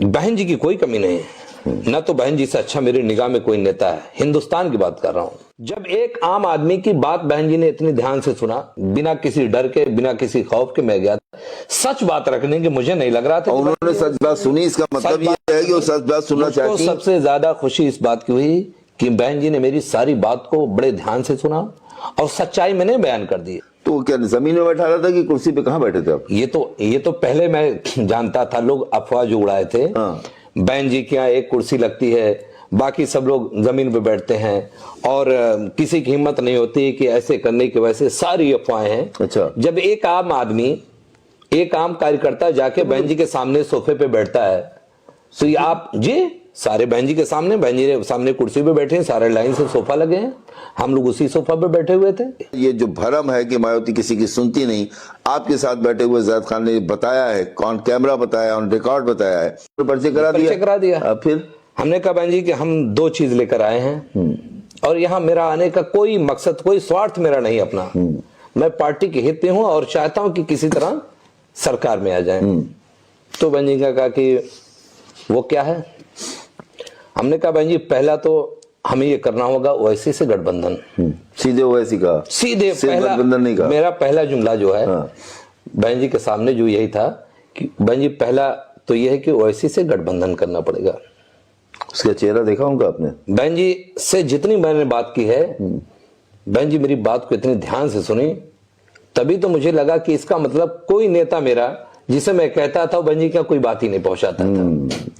बहन जी की कोई कमी नहीं है, न तो बहन जी से अच्छा मेरी निगाह में कोई नेता है। हिंदुस्तान की बात कर रहा हूं। जब एक आम आदमी की बात बहन जी ने इतनी ध्यान से सुना, बिना किसी डर के, बिना किसी खौफ के, मैं गया सच बात रखने की। मुझे नहीं लग रहा था उन्होंने सच बात सुनी। इसका मतलब ये है कि वो सच बात सुनना चाहती। सबसे ज्यादा खुशी इस बात की हुई कि बहन जी ने मेरी सारी बात को बड़े ध्यान से सुना और सच्चाई मैंने बयान कर दी। तो क्या जमीन में बैठा रहा था कि कुर्सी पे कहाँ बैठे थे आप? ये तो पहले मैं जानता था, लोग अफवाह जो उड़ाए थे। हाँ। बहन जी के यहाँ एक कुर्सी लगती है, बाकी सब लोग जमीन पे बैठते हैं और किसी की हिम्मत नहीं होती कि ऐसे करने की वजह से, सारी अफवाहें हैं। अच्छा। जब एक आम आदमी, एक आम कार्यकर्ता जाके बहन जी के सामने सोफे पे बैठता है, तो ये आप जी सारे बहन जी के सामने, बहन जी के सामने कुर्सी पे बैठे हैं, सारे लाइन से सोफा लगे हैं, हम लोग उसी सोफा पे बैठे हुए थे। ये जो भरम है कि मायावती किसी की सुनती नहीं, आपके साथ बैठे हुए ज़ैद खान ने बताया है, ऑन कैमरा बताया, ऑन रिकॉर्ड बताया है, तो पर्चे करा दिया। फिर हमने कहा बहन जी कि हम दो चीज लेकर आए हैं और यहाँ मेरा आने का कोई मकसद, कोई स्वार्थ मेरा नहीं अपना। मैं पार्टी के हित में हूँ और चाहता हूँ कि किसी तरह सरकार में आ जाए। तो बहन जी ने कहा कि वो क्या है? हमने कहा बहन जी पहला तो हमें ये करना होगा ओवैसी से गठबंधन। सीधे ओवैसी का, सीधे पहला गठबंधन नहीं कहा। मेरा पहला जुमला जो है हाँ। बहन जी के सामने जो यही था कि बहन जी पहला तो यह है कि ओवैसी से गठबंधन करना पड़ेगा। उसका चेहरा देखा उनका आपने? बहन जी से जितनी मैंने बात की है, बहन जी मेरी बात को इतनी ध्यान से सुनी, तभी तो मुझे लगा कि इसका मतलब कोई नेता मेरा जिसे मैं कहता था बहन जी क्या कोई बात ही नहीं पहुंचाता था।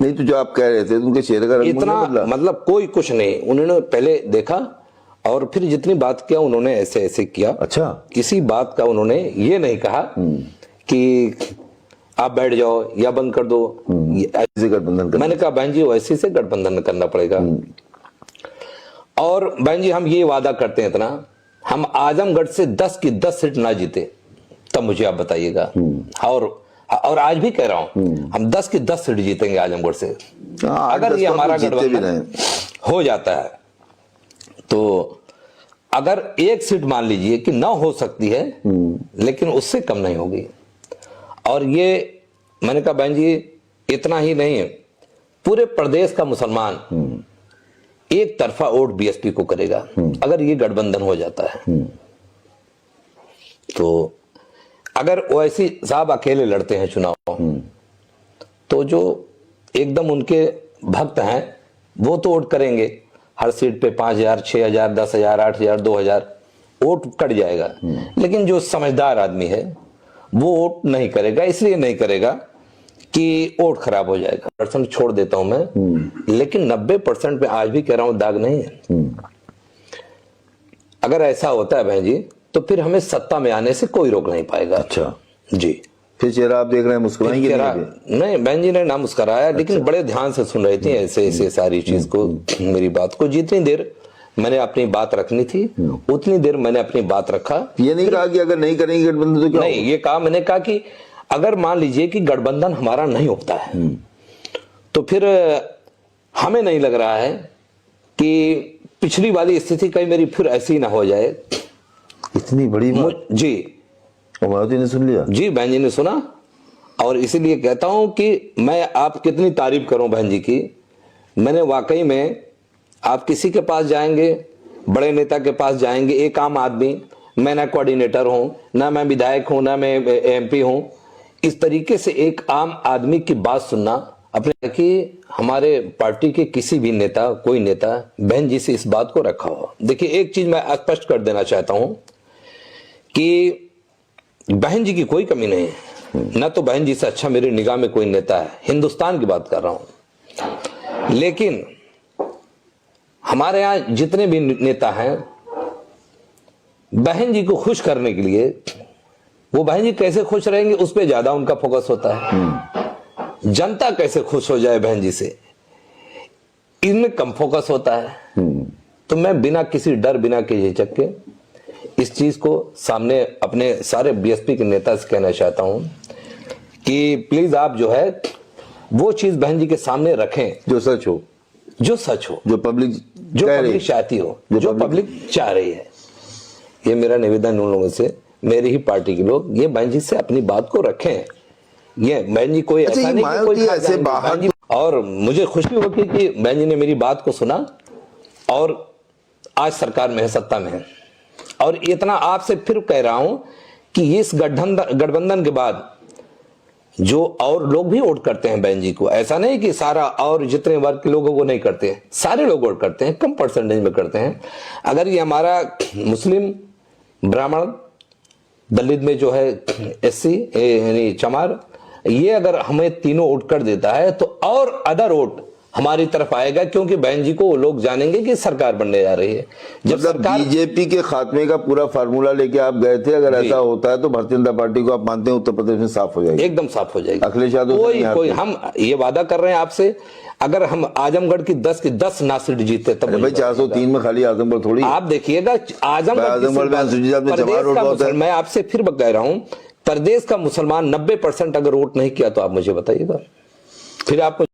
नहीं तो जो आप कह रहे थे उनके चेहरे का रंग इतना मतलब कोई कुछ नहीं। उन्होंने पहले देखा और फिर जितनी बात किया उन्होंने ऐसे ऐसे किया। अच्छा। किसी बात का उन्होंने ये नहीं कहा कि आप बैठ जाओ या बंद कर दो, ऐसे गठबंधन। मैंने कहा बहन जी वैसे से गठबंधन करना पड़ेगा। और बहन जी हम ये वादा करते हैं इतना, हम आजमगढ़ से 10 की 10 सीट ना जीते तब मुझे आप बताइएगा। और आज भी कह रहा हूं हम 10 की 10 सीट जीतेंगे आजमगढ़ से। अगर ये हमारा गठबंधन हो जाता है तो अगर एक सीट मान लीजिए कि ना हो सकती है, लेकिन उससे कम नहीं होगी। और ये मैंने कहा बहन जी इतना ही नहीं है, पूरे प्रदेश का मुसलमान एक तरफा वोट बीएसपी को करेगा अगर ये गठबंधन हो जाता है। तो अगर ओवैसी साहब अकेले लड़ते हैं चुनाव, तो जो एकदम उनके भक्त हैं वो तो वोट करेंगे, हर सीट पे 5,000, 6,000, 10,000, 8,000, 2,000 वोट कट जाएगा। लेकिन जो समझदार आदमी है वो वोट नहीं करेगा। इसलिए नहीं करेगा कि वोट खराब हो जाएगा। % छोड़ देता हूं मैं, लेकिन 90% पे आज भी कह रहा हूं दाग नहीं है। अगर ऐसा होता है बहन जी तो फिर हमें सत्ता में आने से कोई रोक नहीं पाएगा। अच्छा जी। फिर चेहरा आप देख रहे हैं, मुस्कुराएंगे? नहीं बहन जी ने ना मुस्कुराया। अच्छा। लेकिन बड़े ध्यान से सुन रही थी ऐसे ऐसे सारी चीज को, मेरी बात को। जितनी देर मैंने अपनी बात रखनी थी उतनी देर मैंने अपनी बात रखा। ये नहीं कहा कि अगर नहीं करेंगे गठबंधन तो क्या? नहीं, ये कहा मैंने कहा कि अगर मान लीजिए कि गठबंधन हमारा नहीं होता है तो फिर हमें नहीं लग रहा है कि पिछली वाली स्थिति कहीं मेरी फिर ऐसी ना हो जाए। इतनी बड़ी जी मायावती ने सुन लिया? जी बहन जी ने सुना। और इसीलिए कहता हूं कि मैं आप कितनी तारीफ करूं बहन जी की। मैंने वाकई में, आप किसी के पास जाएंगे, बड़े नेता के पास जाएंगे, एक आम आदमी, मैं ना कोऑर्डिनेटर हूं, ना मैं विधायक हूं, ना मैं एमपी हूं, इस तरीके से एक आम आदमी की बात सुनना अपने कि हमारे पार्टी के किसी भी नेता, कोई नेता बहन जी से इस बात को रखा हो। देखिए एक चीज मैं स्पष्ट कर देना चाहता हूं कि बहन जी की कोई कमी नहीं है, ना तो बहन जी से अच्छा मेरी निगाह में कोई नेता है। हिंदुस्तान की बात कर रहा हूं। लेकिन हमारे यहां जितने भी नेता हैं, बहन जी को खुश करने के लिए, वो बहन जी कैसे खुश रहेंगे उस पर ज्यादा उनका फोकस होता है। जनता कैसे खुश हो जाए बहन जी से, इनमें कम फोकस होता है। तो मैं बिना किसी डर, बिना किसी झिझक के इस चीज को सामने अपने सारे बीएसपी के नेता से कहना चाहता हूं कि प्लीज आप जो है वो चीज बहन जी के सामने रखें जो सच हो, जो सच हो, जो पब्लिक चाहती हो, जो पब्लिक चाह रही है। ये मेरा निवेदन उन लोगों से, मेरी ही पार्टी के लोग ये बहन जी से अपनी बात को रखें। ये बहन जी कोई ऐसा नहीं कि कोई ऐसे बाहर और मुझे खुशी होगी कि बहन जी ने मेरी बात को सुना और आज सरकार में है, सत्ता में है। और इतना आपसे फिर कह रहा हूं कि इस गठबंधन के बाद जो और लोग भी वोट करते हैं बहन जी को, ऐसा नहीं कि सारा और जितने वर्ग के लोगों को नहीं करते हैं, सारे लोग वोट करते हैं, कम परसेंटेज में करते हैं। अगर ये हमारा मुस्लिम, ब्राह्मण, दलित में जो है एससी यानी चमार, ये अगर हमें तीनों वोट कर देता है तो और अदर वोट हमारी तरफ आएगा, क्योंकि बहन जी को वो लोग जानेंगे कि सरकार बनने जा रही है। जब मतलब सरकार बीजेपी के खात्मे का पूरा फार्मूला लेके आप गए थे, अगर ऐसा होता है तो भारतीय जनता पार्टी को आप मानते हैं उत्तर प्रदेश में साफ हो जाएगी? एकदम साफ हो जाएगी। अखिलेश यादव कोई हम ये वादा कर रहे हैं आपसे, अगर हम आजमगढ़ की 10 ना सीट जीते तब भाई 403 में खाली आजमगढ़ थोड़ी, आप देखिएगा आजमगढ़ मैं आपसे फिर कह रहा हूं, प्रदेश का मुसलमान 90% अगर वोट नहीं किया तो आप मुझे बताइएगा, फिर आपको